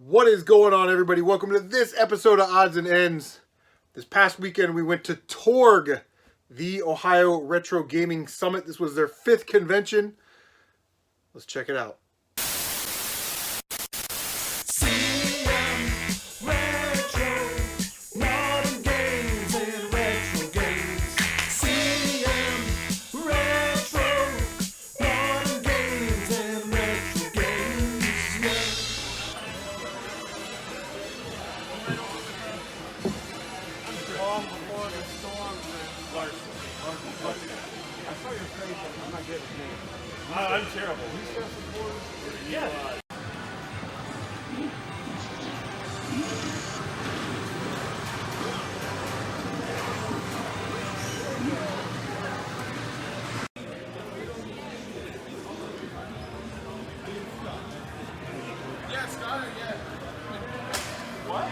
What is going on, everybody? Welcome to this episode of Odds and Ends. This past weekend we went to TORG, the Ohio Retro Gaming Summit. This was their 5th convention. Let's check it out. I'm terrible. Yeah. Yes, got it, yeah. What?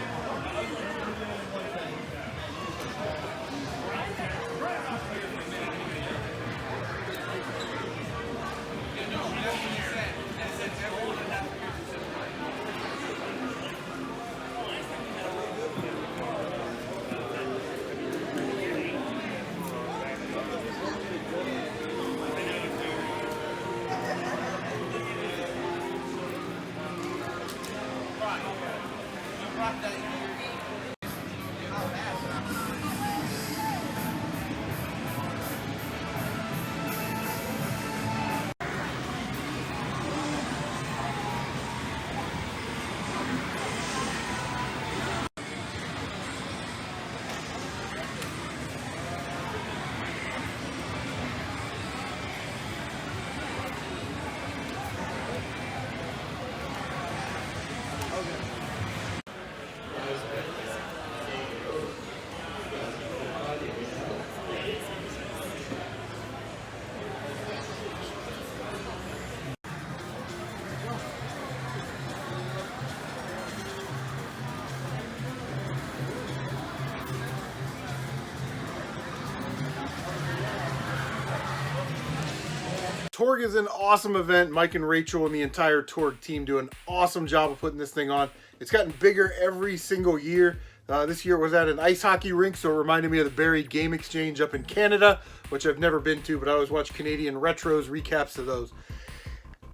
TORG is an awesome event. Mike and Rachel and the entire TORG team do an awesome job of putting this thing on. It's gotten bigger every single year. This year it was at an ice hockey rink, so it reminded me of the Buried Game Exchange up in Canada, which I've never been to, but I always watch Canadian Retros, recaps of those.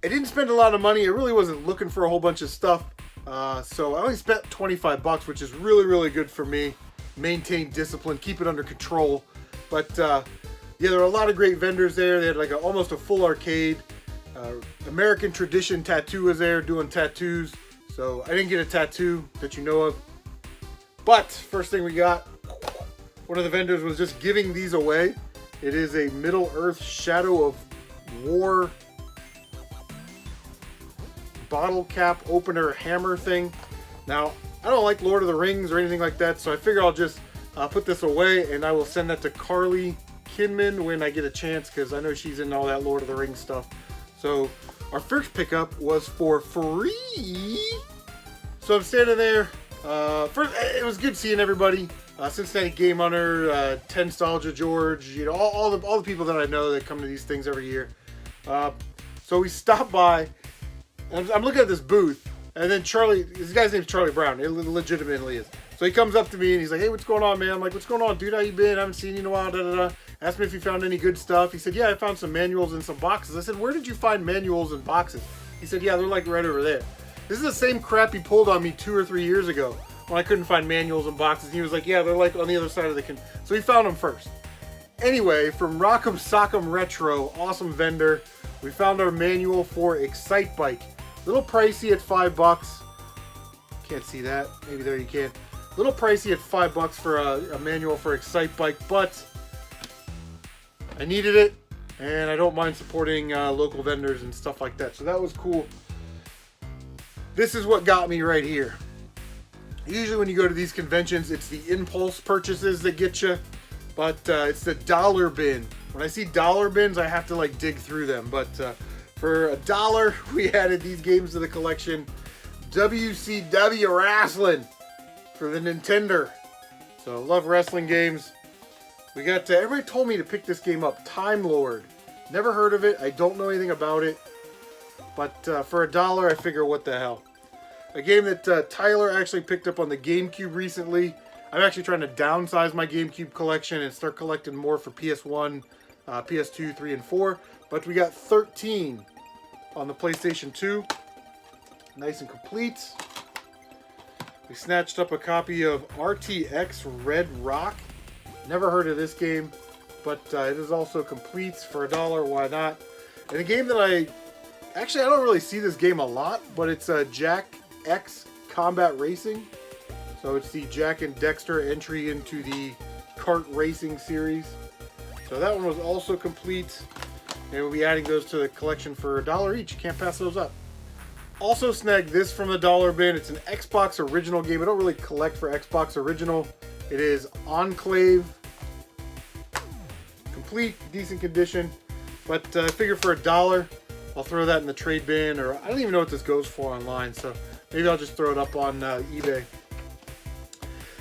I didn't spend a lot of money. I really wasn't looking for a whole bunch of stuff, so I only spent 25 bucks, which is really, really good for me. Maintain discipline, keep it under control, but yeah, there are a lot of great vendors there. They had like almost a full arcade. American Tradition Tattoo was there doing tattoos. So I didn't get a tattoo that you know of. But first thing we got, one of the vendors was just giving these away. It is a Middle Earth Shadow of War bottle cap opener hammer thing. Now, I don't like Lord of the Rings or anything like that, so I figure I'll just put this away and I will send that to Carly Kinman when I get a chance, because I know she's in all that Lord of the Rings stuff. So our first pickup was for free. So I'm standing there. First, it was good seeing everybody. Cincinnati Gamehunter, 10 Nostalgia George, you know, all the people that I know that come to these things every year. So we stopped by. And I'm looking at this booth, and then Charlie, this guy's name's Charlie Brown. It legitimately is. So he comes up to me and he's like, "Hey, what's going on, man?" I'm like, "What's going on, dude? How you been? I haven't seen you in a while." Da da da. Asked me if he found any good stuff. He said, "Yeah, I found some manuals and some boxes." I said, "Where did you find manuals and boxes?" He said, "Yeah, they're like right over there." This is the same crap he pulled on me 2 or 3 years ago when I couldn't find manuals and boxes. And he was like, "Yeah, they're like on the other side of the So he found them first. Anyway, from Rock'em Sock'em Retro, awesome vendor, we found our manual for Excite Bike. Little pricey at $5. Can't see that. Maybe there you can. Little pricey at $5 for a manual for Excite Bike, but I needed it, and I don't mind supporting local vendors and stuff like that. So that was cool. This is what got me right here. Usually when you go to these conventions, it's the impulse purchases that get you, but it's the dollar bin. When I see dollar bins, I have to like dig through them. But for $1, we added these games to the collection. WCW Wrestling for the Nintendo. So love wrestling games. We got everybody told me to pick this game up. Time Lord. Never heard of it. I don't know anything about it. But for $1, I figure what the hell. A game that Tyler actually picked up on the GameCube recently. I'm actually trying to downsize my GameCube collection and start collecting more for PS1, PS2, 3, and 4. But we got 13 on the PlayStation 2. Nice and complete. We snatched up a copy of RTX Red Rock. Never heard of this game, but it is also complete for $1. Why not? And a game that I don't really see this game a lot, but it's Jack X Combat Racing. So it's the Jack and Dexter entry into the kart racing series. So that one was also complete. And we'll be adding those to the collection for $1 each. Can't pass those up. Also snagged this from the dollar bin. It's an Xbox original game. I don't really collect for Xbox original. It is Enclave. Complete, decent condition. But I figure for $1, I'll throw that in the trade bin. Or I don't even know what this goes for online. So maybe I'll just throw it up on eBay.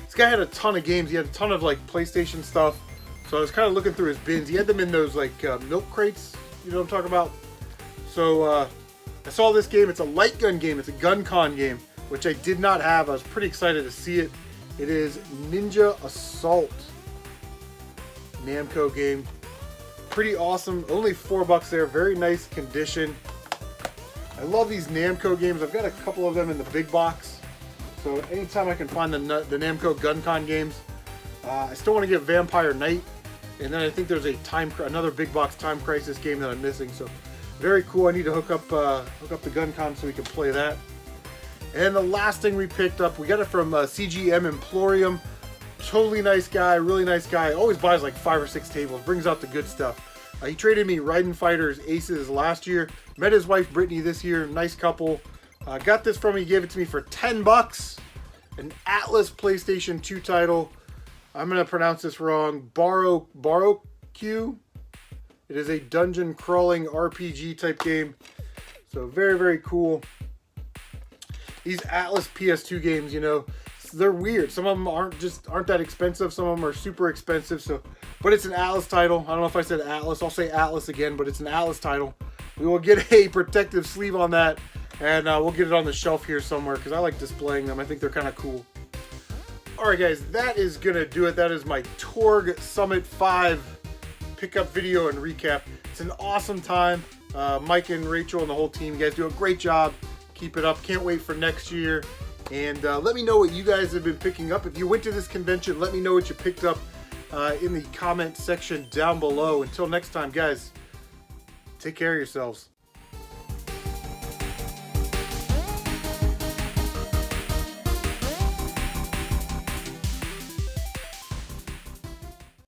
This guy had a ton of games. He had a ton of like PlayStation stuff. So I was kind of looking through his bins. He had them in those like milk crates. You know what I'm talking about? So I saw this game. It's a light gun game. It's a gun con game, which I did not have. I was pretty excited to see it. It is Ninja Assault. Namco game. Pretty awesome. Only $4 there. Very nice condition. I love these Namco games. I've got a couple of them in the big box. So anytime I can find the Namco Gun Con games. I still want to get Vampire Knight. And then I think there's another big box Time Crisis game that I'm missing. So very cool. I need to hook up the Gun Con so we can play that. And the last thing we picked up, we got it from CGM Emporium. Totally nice guy, really nice guy. Always buys like 5 or 6 tables, brings out the good stuff. He traded me Raiden Fighters Aces last year. Met his wife Brittany this year, nice couple. Got this from him, he gave it to me for $10. An Atlas PlayStation 2 title. I'm going to pronounce this wrong. Q. It is a dungeon crawling RPG type game. So very, very cool. These Atlas PS2 games, you know, they're weird. Some of them aren't that expensive. Some of them are super expensive. So, but it's an Atlas title. I don't know if I said Atlas. I'll say Atlas again, but it's an Atlas title. We will get a protective sleeve on that, and we'll get it on the shelf here somewhere because I like displaying them. I think they're kind of cool. Alright guys, that is going to do it. That is my TORG Summit V pickup video and recap. It's an awesome time. Mike and Rachel and the whole team, you guys do a great job. Keep it up. Can't wait for next year. And let me know what you guys have been picking up. If you went to this convention, let me know what you picked up in the comment section down below. Until next time, guys, take care of yourselves.